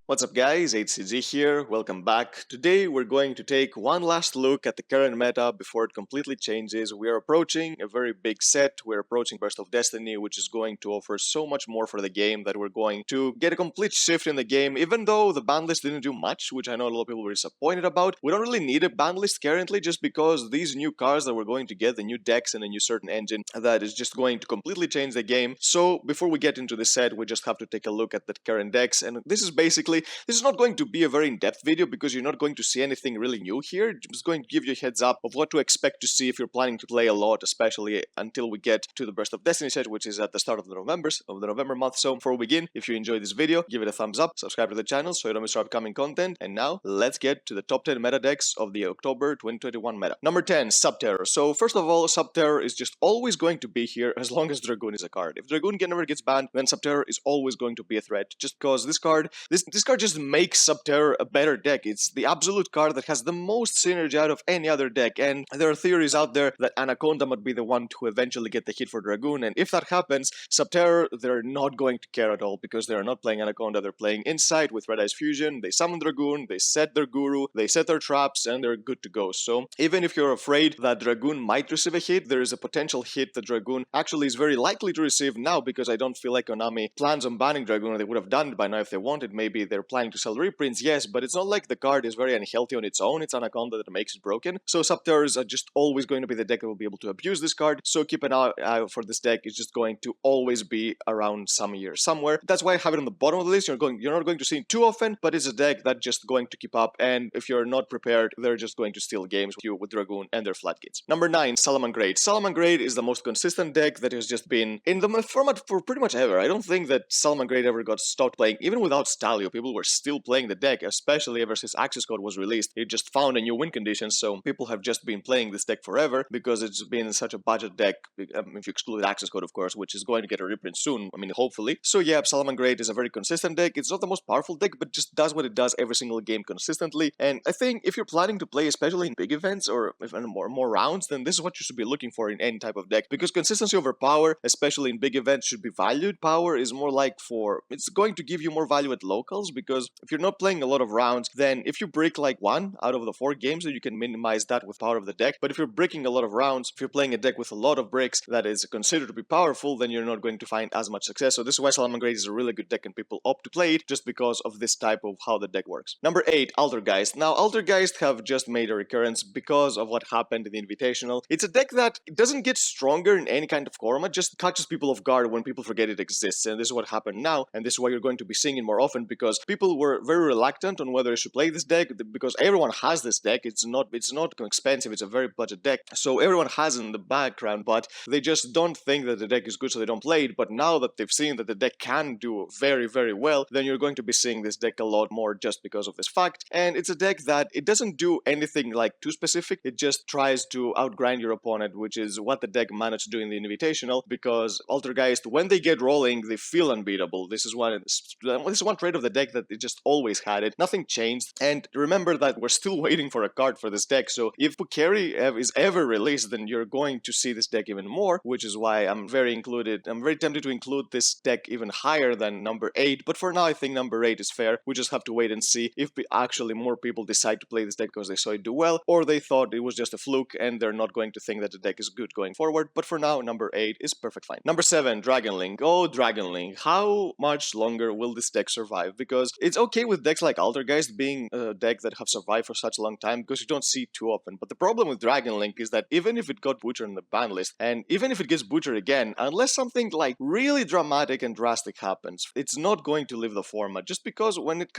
What's up guys, HCG here, welcome back. Today we're going to take one last look at the current meta before it completely changes. We are approaching a very big set, we're approaching Burst of Destiny, which is going to offer so much more for the game that we're going to get a complete shift in the game. Even though the banlist didn't do much, which I know a lot of people were disappointed about, we don't really need a banlist currently just because these new cards that we're going to get, the new decks and a new certain engine, that is just going to completely change the game. So before we get into the set, we just have to take a look at the current decks, and this is not going to be a very in-depth video because you're not going to see anything really new here. I'm just going to give you a heads up of what to expect to see if you're planning to play a lot, especially until we get to the Burst of Destiny set, which is at the start of the November month. So before we begin, if you enjoyed this video, give it a thumbs up, subscribe to the channel so you don't miss our upcoming content. And now let's get to the top 10 meta decks of the October 2021 meta. Number 10, Subterror. So first of all, Subterror is just always going to be here as long as Dragoon is a card. If Dragoon never gets banned, then Subterror is always going to be a threat, just because this card just makes Subterror a better deck. It's the absolute card that has the most synergy out of any other deck, and there are theories out there that Anaconda might be the one to eventually get the hit for Dragoon, and if that happens, Subterror, they're not going to care at all because they're not playing Anaconda, they're playing Insight with Red Eyes Fusion, they summon Dragoon, they set their Guru, they set their traps, and they're good to go. So even if you're afraid that Dragoon might receive a hit, there is a potential hit that Dragoon actually is very likely to receive now, because I don't feel like Konami plans on banning Dragoon. They would have done it by now if they wanted. Maybe they're planning to sell reprints, yes, but it's not like the card is very unhealthy on its own. It's Anaconda that makes it broken. So Subterrors are just always going to be the deck that will be able to abuse this card. So keep an eye out for this deck. It's just going to always be around some year somewhere. That's why I have it on the bottom of the list. You're not going to see it too often, but it's a deck that's just going to keep up. And if you're not prepared, they're just going to steal games with you with Dragoon and their floodgates. Number 9, Salamangreat. Salamangreat is the most consistent deck that has just been in the format for pretty much ever. I don't think that Salamangreat ever got stopped playing. Even without Stalio, people were still playing the deck, especially ever since Access Code was released. It just found a new win condition, so people have just been playing this deck forever because it's been such a budget deck, if you exclude Access Code, of course, which is going to get a reprint soon, I mean, hopefully. So yeah, Salamangreat is a very consistent deck. It's not the most powerful deck, but just does what it does every single game consistently, and I think if you're planning to play, especially in big events or if more rounds, then this is what you should be looking for in any type of deck, because consistency over power, especially in big events, should be valued. Power is more like it's going to give you more value at locals, because if you're not playing a lot of rounds, then if you break like 1 out of the 4 games, then you can minimize that with power of the deck. But if you're breaking a lot of rounds, if you're playing a deck with a lot of breaks that is considered to be powerful, then you're not going to find as much success. So this is why Salamangreat is a really good deck and people opt to play it, just because of this type of how the deck works. Number 8, Altergeist. Now Altergeist have just made a recurrence because of what happened in the Invitational. It's a deck that doesn't get stronger in any kind of format, just catches people off guard when people forget it exists, and this is what happened now, and this is why you're going to be seeing it more often, because people were very reluctant on whether they should play this deck, because everyone has this deck. It's not expensive, it's a very budget deck, so everyone has it in the background, but they just don't think that the deck is good, so they don't play it. But now that they've seen that the deck can do very, very well, then you're going to be seeing this deck a lot more just because of this fact. And it's a deck that it doesn't do anything like too specific, it just tries to outgrind your opponent, which is what the deck managed to do in the Invitational, because Altergeist, when they get rolling, they feel unbeatable. This is one trait of the deck that it just always had it. Nothing changed. And remember that we're still waiting for a card for this deck, so if Pukeri is ever released, then you're going to see this deck even more, which is why I'm very tempted to include this deck even higher than number 8, but for now I think number 8 is fair. We just have to wait and see if actually more people decide to play this deck because they saw it do well, or they thought it was just a fluke and they're not going to think that the deck is good going forward. But for now, number 8 is perfect fine. Number 7, Dragonlink. Oh, Dragonlink. How much longer will this deck survive? Because it's okay with decks like Altergeist being a deck that have survived for such a long time, because you don't see it too often. But the problem with Dragonlink is that even if it got butchered in the ban list, and even if it gets butchered again, unless something like really dramatic and drastic happens, it's not going to leave the format, just because when it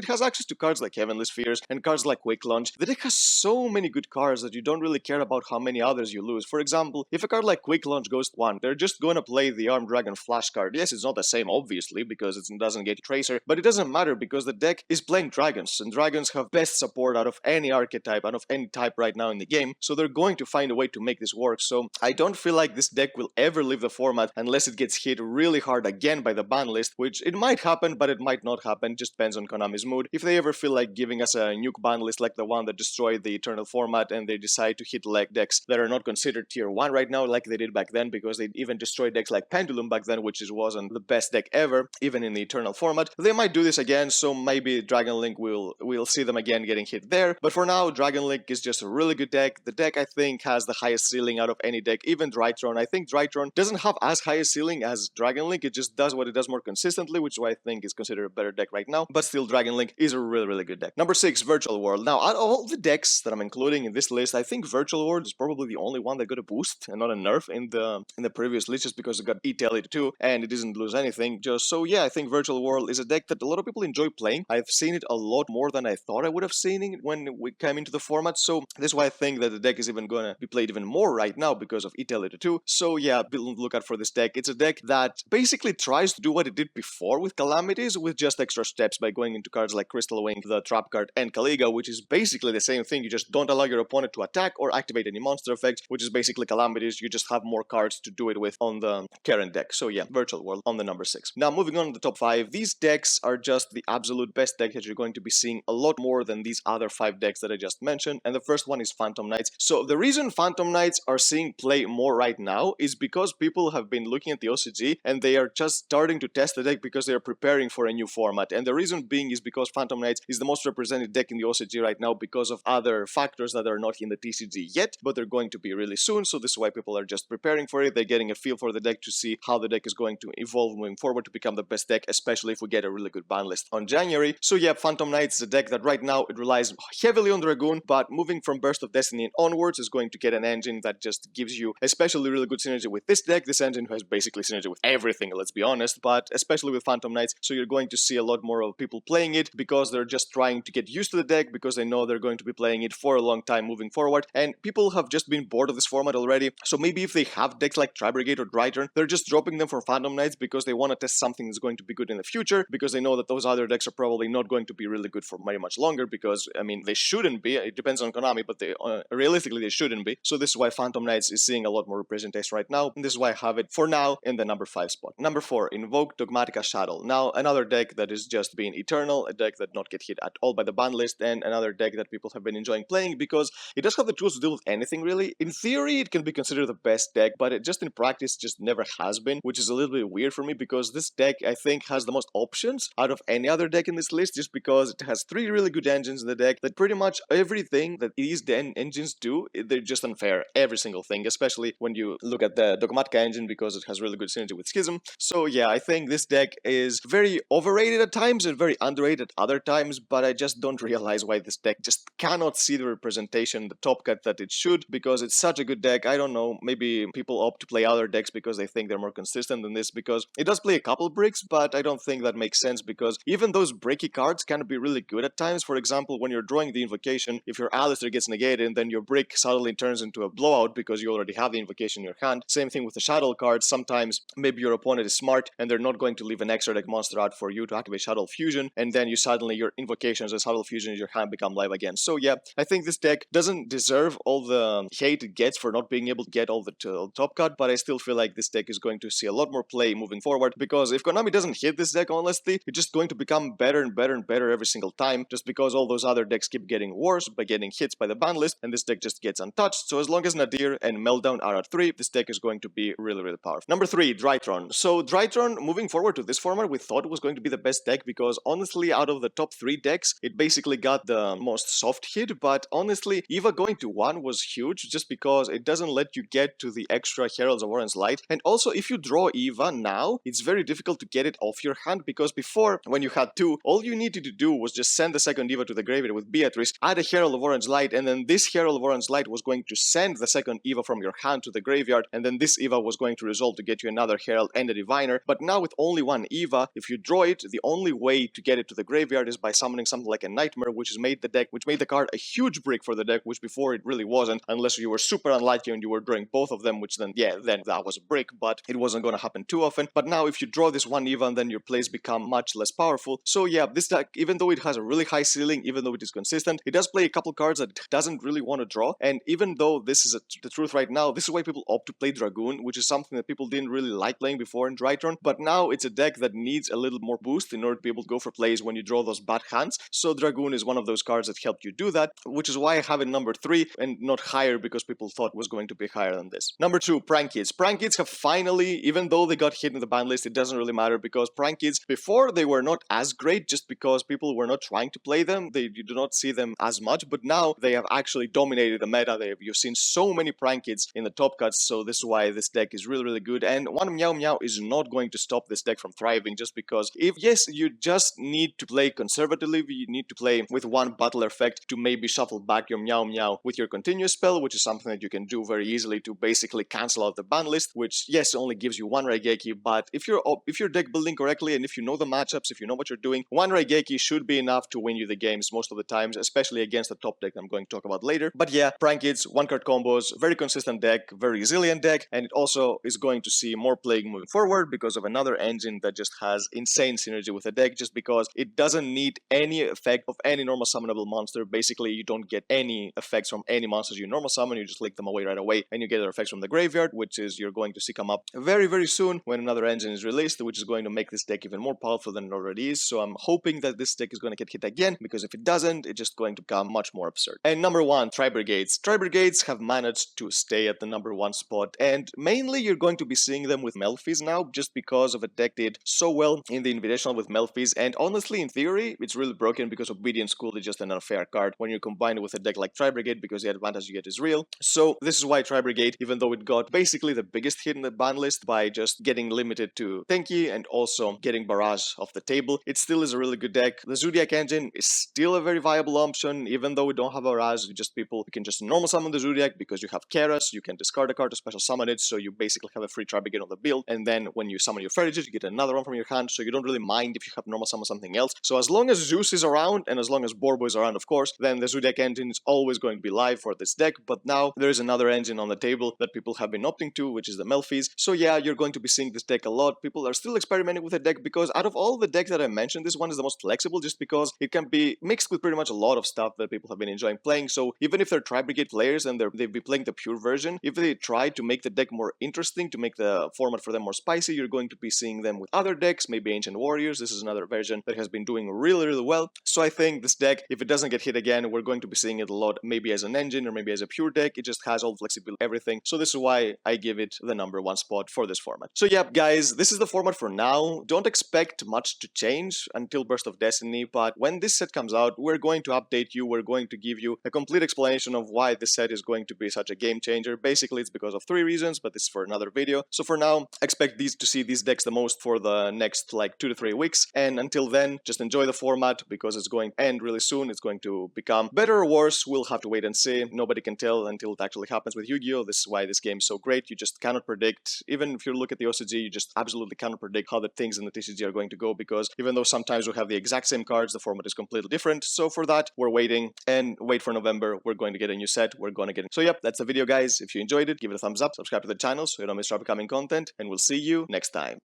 has access to cards like Heavenly Spheres and cards like Quick Launch, the deck has so many good cards that you don't really care about how many others you lose. For example, if a card like Quick Launch goes to 1, they're just going to play the Armed Dragon Flash card. Yes, it's not the same, obviously, because it doesn't get Tracer, but it doesn't matter because the deck is playing dragons, and dragons have best support out of any archetype, out of any type right now in the game, so they're going to find a way to make this work. So I don't feel like this deck will ever leave the format unless it gets hit really hard again by the ban list, which it might happen, but it might not happen. It just depends on Konami's mood. If they ever feel like giving us a nuke ban list like the one that destroyed the Eternal format, and they decide to hit like decks that are not considered tier 1 right now like they did back then, because they even destroyed decks like Pendulum back then, which wasn't the best deck ever, even in the Eternal format, they might do this again, so maybe Dragon Link we'll see them again getting hit there. But for now, Dragon Link is just a really good deck. The deck I think has the highest ceiling out of any deck, even Drytron. I think Drytron doesn't have as high a ceiling as Dragon Link. It just does what it does more consistently, which is why I think is considered a better deck right now. But still, Dragon Link is a really good deck. Number 6, Virtual World. Now, out of all the decks that I'm including in this list, I think Virtual World is probably the only one that got a boost and not a nerf in the previous list, just because it got ETL82 and it doesn't lose anything. Just so yeah, I think Virtual World is a deck that a lot of people enjoy playing. I've seen it a lot more than I thought I would have seen it when we came into the format. So this is why I think that the deck is even gonna be played even more right now because of ETL82. So yeah, be on the lookout for this deck. It's a deck that basically tries to do what it did before with Calamities, with just extra steps by going into cards like Crystal Wing, the Trap card, and Caliga, which is basically the same thing. You just don't allow your opponent to attack or activate any monster effects, which is basically Calamities. You just have more cards to do it with on the current deck. So yeah, Virtual World on the number 6. Now moving on to the top 5, these decks are just the absolute best deck that you're going to be seeing a lot more than these other 5 decks that I just mentioned, and the first one is Phantom Knights. So the reason Phantom Knights are seeing play more right now is because people have been looking at the OCG and they are just starting to test the deck because they are preparing for a new format. And the reason being is because Phantom Knights is the most represented deck in the OCG right now because of other factors that are not in the TCG yet, but they're going to be really soon. So this is why people are just preparing for it. They're getting a feel for the deck to see how the deck is going to evolve moving forward to become the best deck, especially if we get a really good ban list on January. So yeah, Phantom Knights is a deck that right now it relies heavily on Dragoon, but moving from Burst of Destiny and onwards is going to get an engine that just gives you especially really good synergy with this deck. This engine has basically synergy with everything, let's be honest, but especially with Phantom Knights. So you're going to see a lot more of people playing it because they're just trying to get used to the deck because they know they're going to be playing it for a long time moving forward. And people have just been bored of this format already. So maybe if they have decks like Tri-Brigade or Drytron, they're just dropping them for Phantom Knights because they want to test something that's going to be good in the future, because they know that those other decks are probably not going to be really good for very much longer, because, I mean, they shouldn't be. It depends on Konami, but they realistically, they shouldn't be. So this is why Phantom Knights is seeing a lot more representation right now, and this is why I have it for now in the number 5 spot. Number 4, Invoke Dogmatica Shuttle. Now, another deck that is just being eternal, a deck that not get hit at all by the ban list, and another deck that people have been enjoying playing because it does have the tools to deal with anything really. In theory, it can be considered the best deck, but it just in practice just never has been, which is a little bit weird for me because this deck, I think, has the most options out of any other deck in this list, just because it has 3 really good engines in the deck that pretty much everything that these engines do, they're just unfair. Every single thing, especially when you look at the Dogmatica engine, because it has really good synergy with Schism. So yeah, I think this deck is very overrated at times and very underrated at other times, but I just don't realize why this deck just cannot see the representation, the top cut that it should, because it's such a good deck. I don't know, maybe people opt to play other decks because they think they're more consistent than this, because it does play a couple bricks, but I don't think that makes sense, because even those bricky cards can be really good at times. For example, when you're drawing the invocation, if your Alistair gets negated, and then your brick suddenly turns into a blowout because you already have the invocation in your hand. Same thing with the Shuttle cards. Sometimes maybe your opponent is smart and they're not going to leave an extra deck monster out for you to activate Shuttle Fusion, and then you suddenly, your invocations and Shuttle Fusion in your hand become live again. So yeah, I think this deck doesn't deserve all the hate it gets for not being able to get all the top cut, but I still feel like this deck is going to see a lot more play moving forward, because if Konami doesn't hit this deck, honestly, it's just going to become better and better and better every single time, just because all those other decks keep getting worse by getting hits by the ban list, and this deck just gets untouched. So as long as Nadir and Meltdown are at 3, this deck is going to be really powerful. Number 3, Drytron. So Drytron, moving forward to this format, we thought it was going to be the best deck, because honestly, out of the top 3 decks, it basically got the most soft hit, but honestly, Eva going to 1 was huge, just because it doesn't let you get to the extra Heralds of Orange Light, and also if you draw Eva now, it's very difficult to get it off your hand, because before, when you had 2, all you needed to do was just send the second Eva to the graveyard with Beatrice, add a Herald of Orange Light, and then this Herald of Orange Light was going to send the second Eva from your hand to the graveyard, and then this Eva was going to resolve to get you another Herald and a Diviner. But now with only 1 Eva, if you draw it, the only way to get it to the graveyard is by summoning something like a Nightmare, which made the card a huge brick for the deck, which before it really wasn't, unless you were super unlucky and you were drawing both of them, which then that was a brick, but it wasn't going to happen too often. But now if you draw this 1 Eva, then your plays become much less powerful. So yeah, this deck, even though it has a really high ceiling, even though it is consistent, it does play a couple cards that it doesn't really want to draw, and even though this is the truth right now, this is why people opt to play Dragoon, which is something that people didn't really like playing before in Drytron, but now it's a deck that needs a little more boost in order to be able to go for plays when you draw those bad hands. So Dragoon is one of those cards that helped you do that, which is why I have it number 3 and not higher, because people thought it was going to be higher than this. Number 2, Prank Kids. Prank Kids have finally, even though they got hit in the ban list, it doesn't really matter, because Prank Kids, before they were not as great just because people were not trying to play them. You do not see them as much, but now they have actually dominated the meta. You've seen so many prank kids in the top cuts, so this is why this deck is really, really good. And one Meow Meow is not going to stop this deck from thriving, just because if, yes, you just need to play conservatively, you need to play with one battle effect to maybe shuffle back your Meow Meow with your continuous spell, which is something that you can do very easily to basically cancel out the ban list, which, yes, only gives you one Raigeki, but if you're deck building correctly and if you know the matchups, if you know what you're doing, one Raigeki should be enough to win you the games most of the times, especially against the top deck I'm going to talk about later. But yeah, prank kids, one card combos, very consistent deck, very resilient deck, and it also is going to see more playing moving forward because of another engine that just has insane synergy with the deck, just because it doesn't need any effect of any normal summonable monster. Basically, you don't get any effects from any monsters you normal summon, you just lick them away right away, and you get their effects from the graveyard, which is you're going to see come up very, very soon when another engine is released, which is going to make this deck even more powerful than it already is. So I'm hoping that this deck is going to get hit again, because if it doesn't, it's just going to become much more absurd. And number one, Brigades. Brigades have managed to stay at the number one spot, and mainly you're going to be seeing them with Melfi's now, just because of a deck did so well in the Invitational with Melfi's. And honestly, in theory, it's really broken because Obedient School is just an unfair card when you combine it with a deck like Brigade, because the advantage you get is real. So this is why Brigade, even though it got basically the biggest hit in the ban list by just getting limited to Tenki and also getting Barrage off the table, it still is a really good deck. The Zodiac engine is still a very viable option, even though we don't have Barrage. You can just normal summon the Zodiac because you have Keras, you can discard a card to special summon it, so you basically have a free Brigade on the build, and then when you summon your Ferriges, you get another one from your hand, so you don't really mind if you have normal summon something else. So as long as Zeus is around, and as long as Borbo is around, of course, then the Zodiac engine is always going to be live for this deck. But now there is another engine on the table that people have been opting to, which is the Melfi's. So yeah, you're going to be seeing this deck a lot. People are still experimenting with the deck, because out of all the decks that I mentioned, this one is the most flexible, just because it can be mixed with pretty much a lot of stuff that people have been enjoying playing. So even if they're Brigade players and they've been playing the pure version, if they try to make the deck more interesting, to make the format for them more spicy, you're going to be seeing them with other decks, maybe Ancient Warriors. This is another version that has been doing really, really well. So I think this deck, if it doesn't get hit again, we're going to be seeing it a lot, maybe as an engine or maybe as a pure deck. It just has all flexibility, everything. So this is why I give it the number one spot for this format. So yeah, guys, this is the format for now. Don't expect much to change until Burst of Destiny, but when this set comes out, we're going to update you. We're going to give you a complete explanation of why this set is going to be such a game changer. Basically, it's because of 3 reasons, but this is for another video. So for now, expect to see these decks the most for the next like 2 to 3 weeks. And until then, just enjoy the format, because it's going to end really soon. It's going to become better or worse. We'll have to wait and see. Nobody can tell until it actually happens with Yu-Gi-Oh! This is why this game is so great. You just cannot predict. Even if you look at the OCG, you just absolutely cannot predict how the things in the TCG are going to go, because even though sometimes we have the exact same cards, the format is completely different. So for that, we're waiting, and wait for November. We're going to get a new set. We're going to get it. So yep, that's the video, guys. If you enjoyed it, give it a thumbs up, subscribe to the channel so you don't miss our upcoming content, and we'll see you next time.